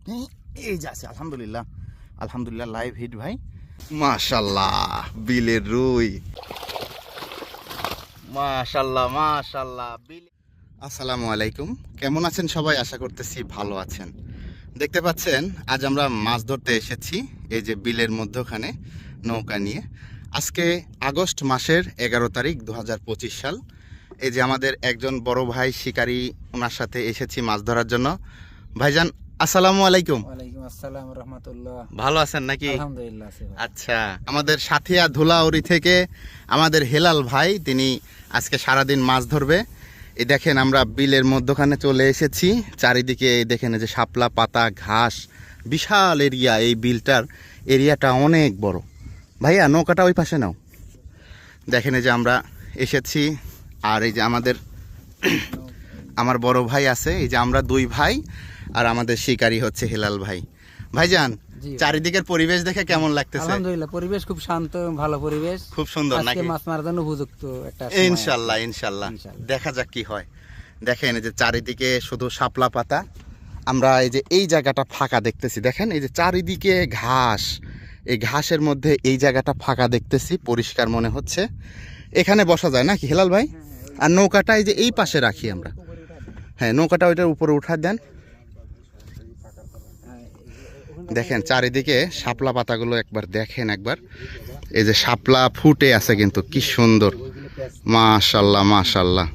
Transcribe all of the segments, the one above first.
এই যে আছে, আলহামদুলিল্লাহ আলহামদুলিল্লাহ, লাইভ হিট ভাই, মাশাল্লাহ বিলের রুই, মাশাল্লাহ মাশাল্লাহ বিল। আসসালামু আলাইকুম, কেমন আছেন সবাই? আশা করতেছি ভালো আছেন। দেখতে পাচ্ছেন আজ আমরা মাছ ধরতে এসেছি এই যে বিলের মধ্যখানে নৌকা নিয়ে। আজকে আগস্ট মাসের 11 তারিখ 2025 সাল। এই যে আমাদের একজন বড় ভাই শিকারী, ওনার সাথে এসেছি মাছ ধরার জন্য। ভাইজান আসসালামু আলাইকুম। ওয়ালাইকুম আসসালাম রাহমাতুল্লাহ। ভালো আছেন নাকি? আলহামদুলিল্লাহ আছি ভাই। আচ্ছা, আমাদের সাথিয়া ধুলাউড়ি থেকে আমাদের হেলাল ভাই, তিনি আজকে সারাদিন মাছ ধরবে। এই দেখেন আমরা বিলের মধ্যখানে চলে এসেছি। চারিদিকে এই দেখেন এই যে শাপলা পাতা, ঘাস, বিশাল এরিয়া। এই বিলটার এরিয়াটা অনেক বড়। ভাইয়া নৌকাটা ওই পাশে নাও। দেখেন এই যে আমরা এসেছি, আর এই যে আমাদের আমার বড় ভাই আছে, এই যে আমরা দুই ভাই, আর আমাদের শিকারী হচ্ছে হেলাল ভাই। ভাইজান জি ভাই। চারিদিকের পরিবেশ দেখে কেমন লাগতেছে? আলহামদুলিল্লাহ, পরিবেশ খুব শান্ত এবং ভালো পরিবেশ, খুব সুন্দর আজকে নাকি? মাছ মারার জন্য উপযুক্ত একটা সময়। ইনশাল্লাহ ইনশাল্লাহ, ইনশাআল্লাহ। দেখা যাক কি হয়। দেখেন এই যে চারিদিকে শুধু শাপলা পাতা। আমরা এই যে এই জায়গাটা ফাঁকা দেখতেছি, দেখেন এই যে চারিদিকে ঘাস, এই ঘাসের মধ্যে এই জায়গাটা ফাঁকা দেখতেছি, পরিষ্কার মনে হচ্ছে। এখানে বসা যায় নাকি হেলাল ভাই? আর নৌকাটা এই যে এই পাশে রাখি আমরা। হ্যাঁ, নৌকাটা ওইটার উপরে উঠা দেন। দেখেন চারিদিকে শাপলা পাতাগুলো একবার দেখেন একবার। এই যে শাপলা ফুটে আছে কিন্তু কি সুন্দর, মাশাল্লাহ মাশাল্লাহ।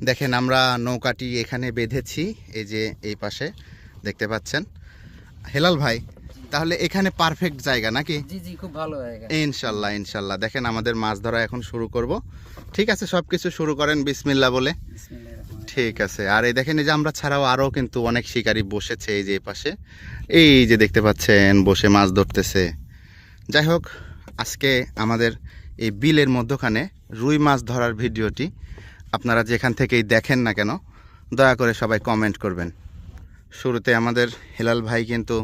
দেখেন আমরা নৌকাটি এখানে বেঁধেছি, এই যে এই পাশে দেখতে পাচ্ছেন। হেলাল ভাই তাহলে এখানে পারফেক্ট জায়গা নাকি? জি জি, খুব ভালো জায়গা। ইনশাল্লাহ ইনশাল্লাহ। দেখেন আমাদের মাছ ধরা এখন শুরু করব। ঠিক আছে, সব কিছু শুরু করেন বিসমিল্লাহ বলে। বিসমিল্লাহির রহমানির ঠিক আছে। আর এই দেখেন এই যে আমরা ছাড়াও আরও কিন্তু অনেক শিকারী বসেছে এই যে এই পাশে, এই যে দেখতে পাচ্ছেন বসে মাছ ধরতেছে। যাই হোক, আজকে আমাদের এই বিলের মধ্যখানে রুই মাছ ধরার ভিডিওটি আপনারা যেখান থেকেই দেখেন না কেন, দয়া করে সবাই কমেন্ট করবেন। শুরুতে আমাদের হেলাল ভাই কিন্তু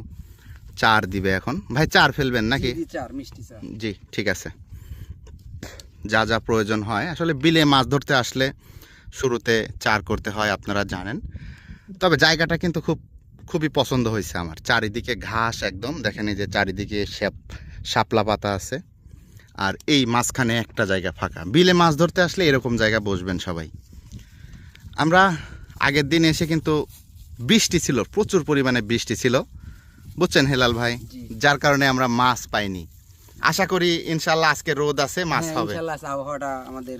চার দিবে এখন। ভাই চার ফেলবেন নাকি? জি, চার মিষ্টি চার। জি ঠিক আছে, যা যা প্রয়োজন হয়। আসলে বিলে মাছ ধরতে আসলে শুরুতে চার করতে হয়, আপনারা জানেন। তবে জায়গাটা কিন্তু খুবই পছন্দ হয়েছে আমার। চারিদিকে ঘাস একদম, দেখেন এই যে চারিদিকে শাপলা পাতা আছে, আর এই মাঝখানে একটা জায়গা ফাঁকা। বিলে মাছ ধরতে আসলে এরকম জায়গা বসবেন সবাই। আমরা আগের দিন এসে কিন্তু বৃষ্টি ছিল, প্রচুর পরিমাণে বৃষ্টি ছিল, বুঝছেন হেলাল ভাই, যার কারণে আমরা মাছ পাইনি। আশা করি ইনশাল্লাহ আজকে রোদ আছে, মাছ হ্যাঁ, হবে। ইনশাআল্লাহ আবহাওয়াটা আমাদের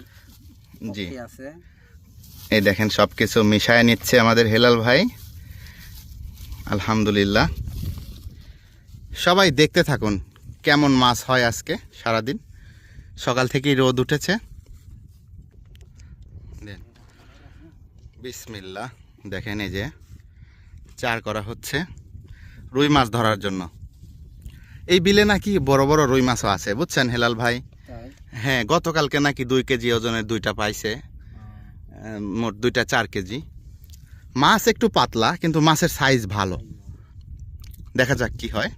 জি পক্ষে আছে। এই দেখেন সব কিছু মিশায় নিচ্ছে আমাদের হেলাল ভাই, আলহামদুলিল্লাহ। সবাই দেখতে থাকুন কেমন মাছ হয় আজকে সারাদিন। সকাল থেকেই রোদ উঠেছে। বিসমিল্লাহ, দেখেন এই যে চার করা হচ্ছে রুই মাছ ধরার জন্য। এই বিলে নাকি বড় বড় রুই মাছও আছে, বুঝছেন হেলাল ভাই। তাই হ্যাঁ, গতকালকে নাকি 2 কেজি ওজনের দুইটা পাইছে, মোট দুইটা 4 কেজি। মাছ একটু পাতলা, কিন্তু মাছের সাইজ ভালো। দেখা যাক কি হয়।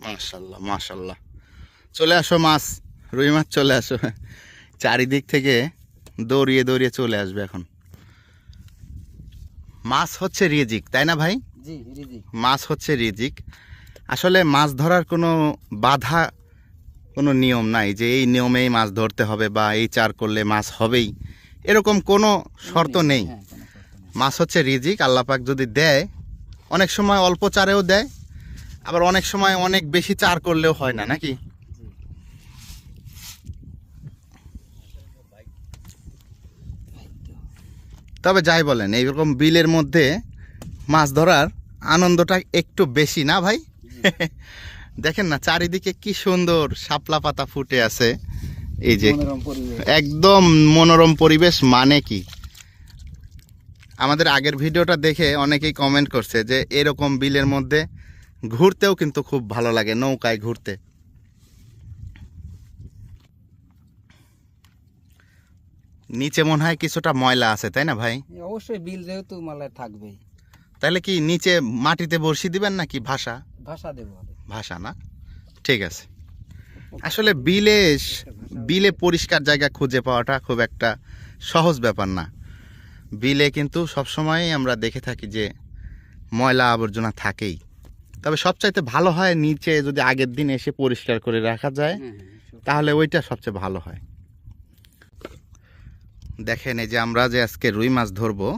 মাশাল্লাহ মাশাল্লাহ, চলে আসো মাছ, রুই মাছ চলে আসো। চারিদিক থেকে দৌড়িয়ে দৌড়িয়ে চলে আসবে এখন। মাছ হচ্ছে রিজিক, তাই না ভাই? জি রিজিক। মাছ হচ্ছে রিজিক। আসলে মাছ ধরার কোনো বাধা, কোনো নিয়ম নাই যে এই নিয়মেই মাছ ধরতে হবে বা এই চার করলে মাছ হবেই, এরকম কোনো শর্ত নেই। হ্যাঁ, কোনো শর্ত নেই। মাছ হচ্ছে রিজিক, আল্লাহ পাক যদি দেয়, অনেক সময় অল্প চারেও দেয়, আবার অনেক সময় অনেক বেশি চার করলেও হয় না, নাকি? তবে যাই বলেন, এইরকম বিলের মধ্যে মাছ ধরার আনন্দটা একটু বেশি না ভাই? দেখেন না চারিদিকে কি সুন্দর শাপলা পাতা ফুটে আছে, এই যে মনোরম পরিবেশ। একদম মনোরম পরিবেশ। মানে কি, আমাদের আগের ভিডিওটা দেখে অনেকেই কমেন্ট করছে যে এরকম বিলের মধ্যে ঘুরতেও কিন্তু খুব ভালো লাগে, নৌকায় ঘুরতে। নিচে মনে হয় কিছুটা ময়লা আছে, তাই না ভাই? অবশ্যই বিল যেহেতু মালায় থাকবেই। তাহলে কি নিচে মাটিতে বর্ষি দিবেন নাকি ভাষা? ভাষা দেবো। ভাষা না, ঠিক আছে। আসলে বিলে পরিষ্কার জায়গা খুঁজে পাওয়াটা খুব একটা সহজ ব্যাপার না। বিলে কিন্তু সবসময়ই আমরা দেখে থাকি যে ময়লা আবর্জনা থাকেই। তবে সবচাইতে ভালো হয় নিচে যদি আগের দিন এসে পরিষ্কার করে রাখা যায়, তাহলে ওইটা সবচেয়ে ভালো হয়। দেখেন এই যে আমরা যে আজকে রুই মাছ ধরবো,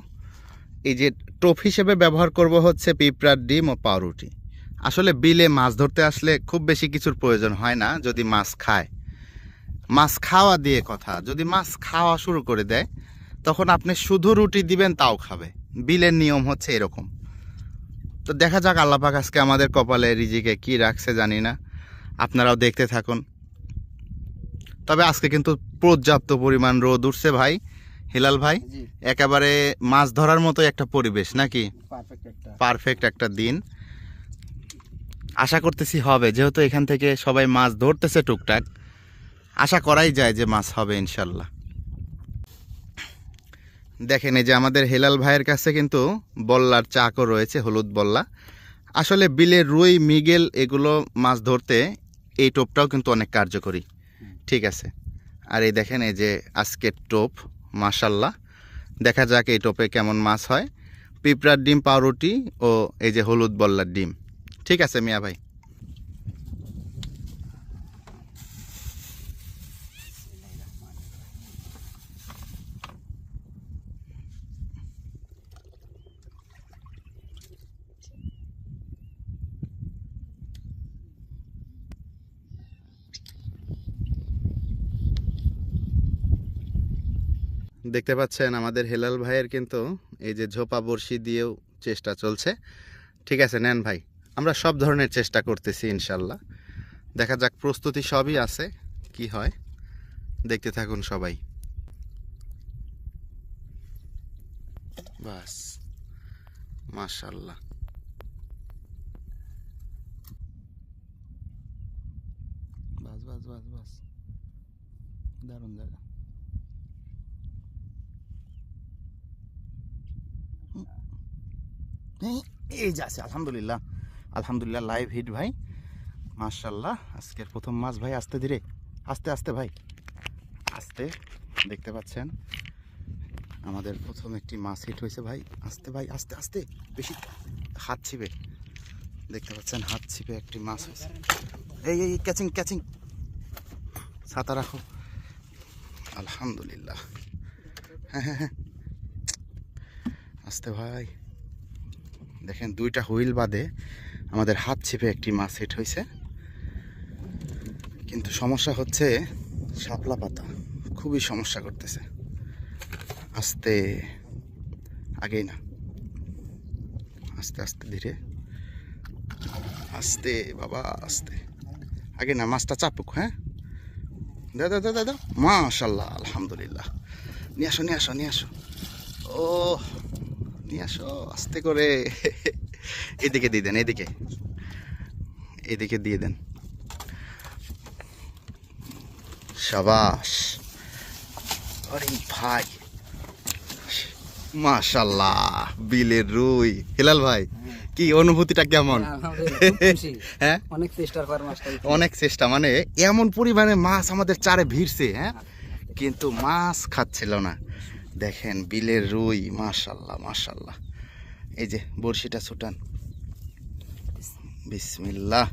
এই যে টোপ হিসেবে ব্যবহার করব হচ্ছে পিঁপড়ার ডিম ও পাউরুটি। আসলে বিলে মাছ ধরতে আসলে খুব বেশি কিছুর প্রয়োজন হয় না যদি মাছ খায়। মাছ খাওয়া দিয়ে কথা, যদি মাছ খাওয়া শুরু করে দেয় তখন আপনি শুধু রুটি দিবেন তাও খাবে। বিলের নিয়ম হচ্ছে এরকম। তো দেখা যাক আল্লাহ পাক আজকে আমাদের কপালে রিজিকে কি রাখছে জানি না, আপনারাও দেখতে থাকুন। তবে আজকে কিন্তু পর্যাপ্ত পরিমাণ রোদ উঠছে ভাই, হিলাল ভাই, জি একেবারে মাছ ধরার মতো একটা পরিবেশ নাকি, পারফেক্ট একটা। পারফেক্ট একটা দিন। আশা করতেছি হবে, যেহেতু এখান থেকে সবাই মাছ ধরতেছে টুকটাক, আশা করাই যায় যে মাছ হবে ইনশাল্লাহ। দেখেন এই যে আমাদের হেলাল ভাইয়ের কাছে কিন্তু বল্লার চাকও রয়েছে, হলুদ বল্লা। আসলে বিলের রুই মৃগেল এগুলো মাছ ধরতে এই টোপটাও কিন্তু অনেক কার্যকরী। ঠিক আছে, আর এই দেখেন এই যে আজকের টোপ, মাশাল্লাহ। দেখা যাক এই টোপে কেমন মাছ হয়। পিঁপড়ার ডিম, পাউরুটি ও এই যে হলুদ বল্লার ডিম। ঠিক আছে মিয়া ভাই। দেখতে পাচ্ছেন আমাদের হেলাল ভাইয়ের কিন্তু এই যে ঝোপা বড়শি দিয়েও চেষ্টা চলছে। ঠিক আছে নেন ভাই, আমরা সব ধরনের চেষ্টা করতেছি ইনশাল্লাহ। দেখা যাক, প্রস্তুতি সবই আছে, কি হয় দেখতে থাকুন সবাই। বাস, মাশাল্লাহ। বাস বাস বাস বাস, দারুণ জায়গা। এই যে আছে, আলহামদুলিল্লাহ, আলহামদুলিল্লাহ, লাইভ হিট ভাই, মাশাল্লাহ। আজকের প্রথম মাছ ভাই, আস্তে ধীরে, আস্তে আস্তে ভাই, আস্তে। দেখতে পাচ্ছেন আমাদের প্রথম একটি মাছ হিট হয়েছে ভাই, আস্তে ভাই, আস্তে আস্তে, বেশি হাত ছিপে। দেখতে পাচ্ছেন হাত ছিপে একটি মাছ হয়েছে। এই এই ক্যাচিং ক্যাচিং, ছাতা রাখো, আলহামদুলিল্লাহ। হ্যাঁ হ্যাঁ হ্যাঁ, আস্তে ভাই। দেখেন দুইটা হুইল বাদে আমাদের হাত ছিপে একটি মাছ হিট হয়েছে। কিন্তু সমস্যা হচ্ছে শাপলা পাতা খুবই সমস্যা করতেছে। আস্তে, আগেই না, আস্তে আস্তে ধীরে, আস্তে বাবা আস্তে, আগে না, মাছটা চাপুক। হ্যাঁ, দাদা দাদা দাদা, মাশাল্লাহ, আলহামদুলিল্লাহ। নিয়ে আসো নিয়ে আসো নিয়ে আসো, ও নিয়ে আসো আস্তে করে। এদিকে দিয়ে দেন, এদিকে, এদিকে দিয়ে দেন, শাবাশ। আরে ভাই, মাশাল্লাহ, বিলের রুই। হিলাল ভাই, কি অনুভূতিটা কেমন? আলহামদুলিল্লাহ, খুব খুশি। হ্যাঁ, অনেক চেষ্টার পর মাছটা অনেক চেষ্টা, মানে এমন পরিমাণে মাছ আমাদের চারে ভিড়ছে, হ্যাঁ, কিন্তু মাছ খাচ্ছিল না। দেখেন বিলের রুই, মাশাল্লাহ মাশাল্লাহ। এই যে বড়শিটা ছুটান, বিসমিল্লাহ।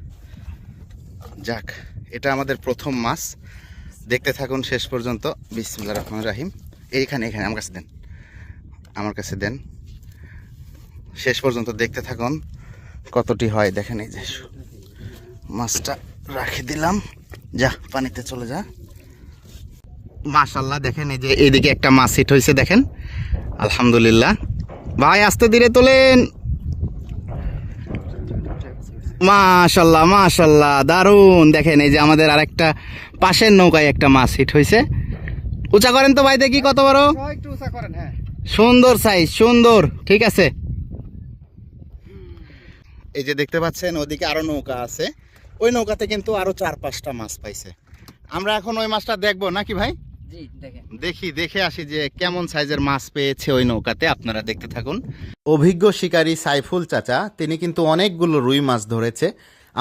যাক, এটা আমাদের প্রথম মাছ, দেখতে থাকুন শেষ পর্যন্ত। বিসমিল্লাহ রহমান রাহিম। এইখানে এখানে আমার কাছে দেন, আমার কাছে দেন, শেষ পর্যন্ত দেখতে থাকুন কতটি হয়। দেখেন এই যে মাছটা রাখে দিলাম, যা পানিতে চলে যা। মাশাল্লাহ, দেখেন এই যে এইদিকে একটা মাছ হিট হয়েছে, দেখেন আলহামদুলিল্লাহ। ভাই আস্তে ধীরে তোলেন, মাশাল্লাহ মাশাল্লাহ, দারুণ। দেখেন এই যে আমাদের আরেকটা পাশের নৌকায় একটা মাছ হিট হয়েছে। উঁচা করেন তো ভাই, দেখি কত বড়, একটু উঁচা করেন। হ্যাঁ, সুন্দর সাইজ, সুন্দর। ঠিক আছে, এই যে দেখতে পাচ্ছেন ওদিকে আরো নৌকা আছে, ওই নৌকাতে কিন্তু আরো 4-5টা মাছ পাইছে। আমরা এখন ওই মাছটা দেখবো নাকি ভাই? জি দেখেন, দেখি, দেখে আসি যে কেমন সাইজের মাছ পেয়েছে ওই নৌকাতে। আপনারা দেখতে থাকুন। অভিজ্ঞ শিকারী সাইফুল চাচা, তিনি কিন্তু অনেকগুলো রুই মাছ ধরেছে।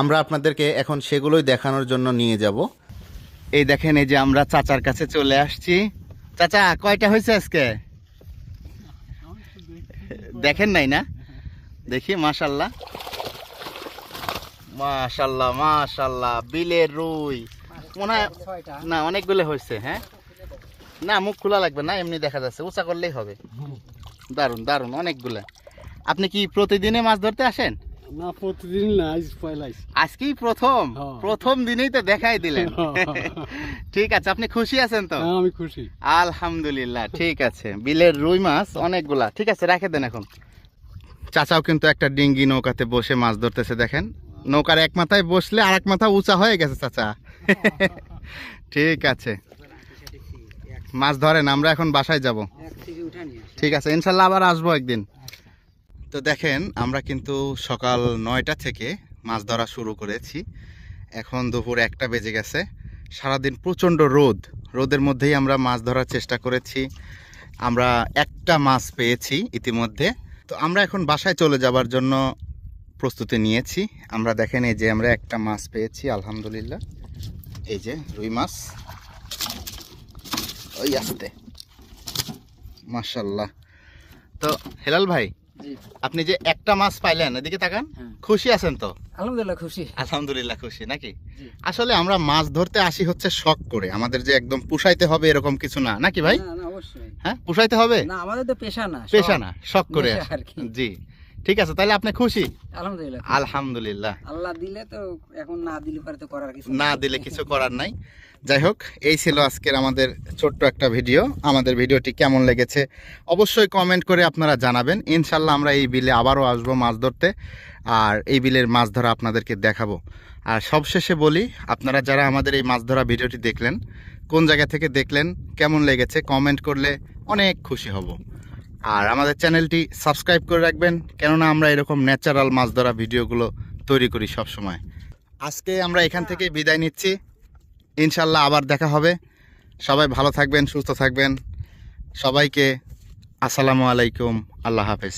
আমরা আপনাদেরকে এখন সেগুলোই দেখানোর জন্য নিয়ে যাব। এই দেখেন এই যে আমরা চাচার কাছে চলে আসছি। চাচা কয়টা হয়েছে আজকে? দেখেন নাই না? দেখি মাশাল্লাহ মাশাল্লাহ মাশাল্লাহ, বিলের রুই মনে হয় 6টা। না, অনেকগুলো হয়েছে। হ্যাঁ, না মুখ খোলা লাগবে না, এমনি দেখা যাচ্ছে, উঁচা করলেই হবে। দারুন দারুন, অনেকগুলো। আপনি কি প্রতিদিনে মাছ ধরতে আসেন? না প্রতিদিন না, আজ পয়লাইছি। আজকেই প্রথম? হ্যাঁ। প্রথম দিনেই তো দেখাই দিলেন। ঠিক আছে, আপনি খুশি আছেন তো? হ্যাঁ, আমি খুশি। আলহামদুলিল্লাহ, ঠিক আছে। বিলের রুই মাছ অনেকগুলা, ঠিক আছে, রেখে দেন এখন। চাচাও কিন্তু একটা ডিঙ্গি নৌকাতে বসে মাছ ধরতেছে, দেখেন। নৌকার এক মাথায় বসলে আর এক মাথা উঁচা হয়ে গেছে চাচা। ঠিক আছে, মাছ ধরেন, আমরা এখন বাসায় যাব। এক থেকে উঠা নিয়ে আসি। ঠিক আছে, ইনশাল্লাহ আবার আসবো একদিন। তো দেখেন, আমরা কিন্তু সকাল 9টা থেকে মাছ ধরা শুরু করেছি। এখন দুপুর 1টা বেজে গেছে। সারাদিন প্রচণ্ড রোদ, রোদের মধ্যেই আমরা মাছ ধরার চেষ্টা করেছি। আমরা একটা মাছ পেয়েছি ইতিমধ্যে। তো আমরা এখন বাসায় চলে যাবার জন্য প্রস্তুতি নিয়েছি। আমরা দেখেন, এই যে আমরা একটা মাছ পেয়েছি আলহামদুলিল্লাহ। এই যে রুই মাছ, ওই আসতে মাশাল্লাহ। তো হেলাল ভাই, জি। আপনি যে একটা মাছ পাইলেন, এদিকে তাকান, হ্যাঁ। খুশি আছেন তো? আলহামদুলিল্লাহ খুশি। আলহামদুলিল্লাহ খুশি নাকি? জি। আসলে আমরা মাছ ধরতে আসি হচ্ছে শখ করে, আমাদের যে একদম পুষাইতে হবে এরকম কিছু না, নাকি ভাই? না না অবশ্যই। হ্যাঁ, পুষাইতে হবে, না আমাদের তো পেশা না। পেশা না, শখ করে নেশা আসি। আর কি। জি, ঠিক আছে, তাহলে আপনি খুশি? আলহামদুলিল্লাহ। আলহামদুলিল্লাহ। আল্লাহ দিলে তো, এখন না দিলে পারে তো করার কিছু না দিলে কিছু করার নাই। যাই হোক, এই ছিল আজকের আমাদের ছোট্ট একটা ভিডিও। আমাদের ভিডিওটি কেমন লেগেছে অবশ্যই কমেন্ট করে আপনারা জানাবেন। ইনশাল্লাহ আমরা এই বিলে আবারও আসবো মাছ ধরতে, আর এই বিলের মাছ ধরা আপনাদেরকে দেখাবো। আর সবশেষে বলি, আপনারা যারা আমাদের এই মাছ ধরা ভিডিওটি দেখলেন, কোন জায়গা থেকে দেখলেন, কেমন লেগেছে কমেন্ট করলে অনেক খুশি হব। আর আমাদের চ্যানেলটি সাবস্ক্রাইব করে রাখবেন, কেননা আমরা এরকম ন্যাচারাল মাছ ধরা ভিডিওগুলো তৈরি করি সব সময়। আজকে আমরা এখান থেকে বিদায় নিচ্ছি, ইনশাল্লাহ আবার দেখা হবে। সবাই ভালো থাকবেন, সুস্থ থাকবেন। সবাইকে আসসালামু আলাইকুম, আল্লাহ হাফেজ।